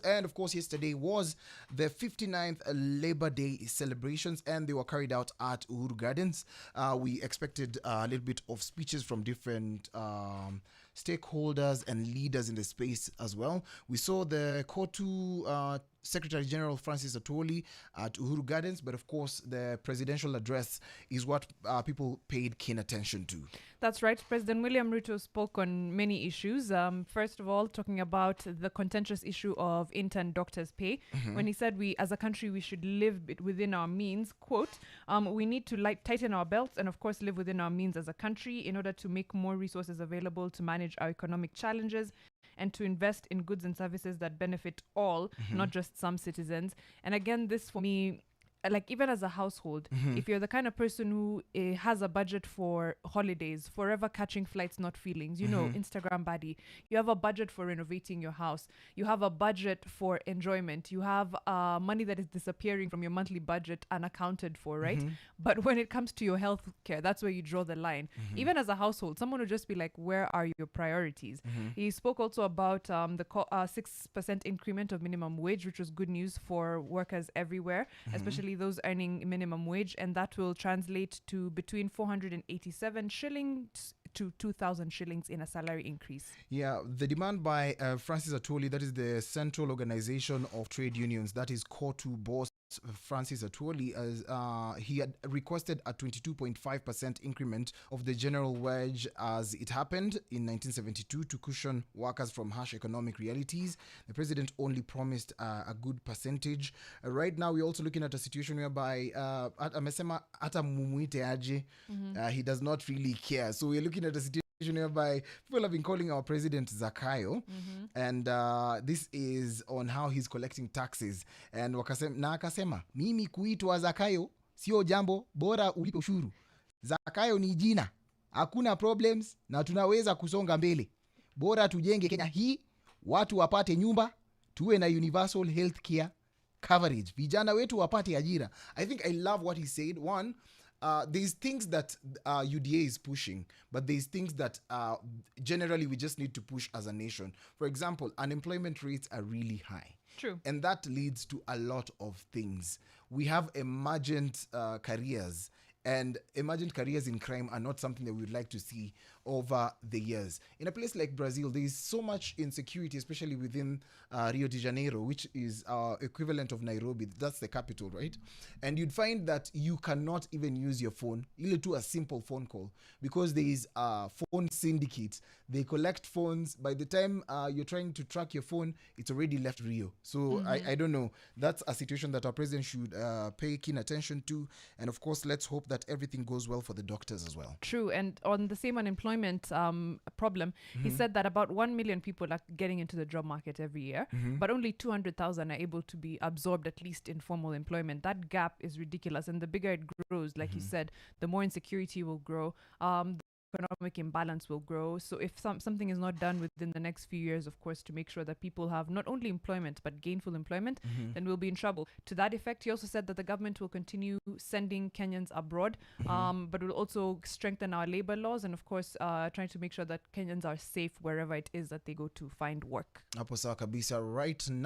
And of course, yesterday was the 59th Labor Day celebrations, and they were carried out at Uhuru Gardens. We expected a little bit of speeches from different stakeholders and leaders in the space as well. We saw the COTU Secretary General Francis Atwoli at Uhuru Gardens, but of course, the presidential address is what people paid keen attention to. That's right. President William Ruto spoke on many issues. First of all, talking about the contentious issue of intern doctors' pay, when he said we, as a country, we should live within our means. Quote, we need to tighten our belts and, of course, live within our means as a country in order to make more resources available to manage our economic challenges and to invest in goods and services that benefit all, not just some citizens. And again, this for me, like even as a household, if you're the kind of person who has a budget for holidays, forever catching flights, not feelings, you know, Instagram baddie, you have a budget for renovating your house, you have a budget for enjoyment, you have money that is disappearing from your monthly budget unaccounted for, right? But when it comes to your health care, that's where you draw the line. Even as a household, someone would just be like, where are your priorities? He spoke also about the 6% increment of minimum wage, which was good news for workers everywhere, especially those earning minimum wage, and that will translate to between 487 shillings to 2,000 shillings in a salary increase. Yeah, the demand by Francis Atwoli, that is the Central Organization of Trade Unions, that is COTU boss Francis Atwoli, as he had requested a 22.5% increment of the general wage as it happened in 1972 to cushion workers from harsh economic realities. The president only promised a good percentage. Right now, we're also looking at a situation whereby amesema hata mumuite aje, he does not really care. So we're looking at a situation whereby people have been calling our president Zakayo, and this is on how he's collecting taxes. And akasema, mimi kuitwa Zakayo sio jambo, bora ulipe ushuru. Zakayo ni jina, hakuna problems na tunaweza kusonga mbele. Bora tujenge Kenya hii, watu wapate nyumba, tuwe na universal health care coverage, vijana wetu wapate ajira. I think I love what he said. One, there's things that UDA is pushing, but there's things that generally we just need to push as a nation. For example, unemployment rates are really high. True. And that leads to a lot of things. We have emergent careers, and emergent careers in crime are not something that we would like to see over the years. In a place like Brazil, there is so much insecurity, especially within Rio de Janeiro, which is equivalent of Nairobi. That's the capital, right? And you'd find that you cannot even use your phone, either to a simple phone call, because there is a phone syndicate. They collect phones. By the time you're trying to track your phone, it's already left Rio. So I don't know. That's a situation that our president should pay keen attention to. And of course, let's hope that everything goes well for the doctors as well. True. And on the same unemployment problem, he said that about 1 million people are getting into the job market every year, but only 200,000 are able to be absorbed at least in formal employment. That gap is ridiculous. And the bigger it grows, like you said, the more insecurity will grow. The economic imbalance will grow. So if something is not done within the next few years, of course, to make sure that people have not only employment but gainful employment, then we'll be in trouble. To that effect, he also said that the government will continue sending Kenyans abroad, but will also strengthen our labor laws and, of course, trying to make sure that Kenyans are safe wherever it is that they go to find work. Hapo sawa kabisa. Right now,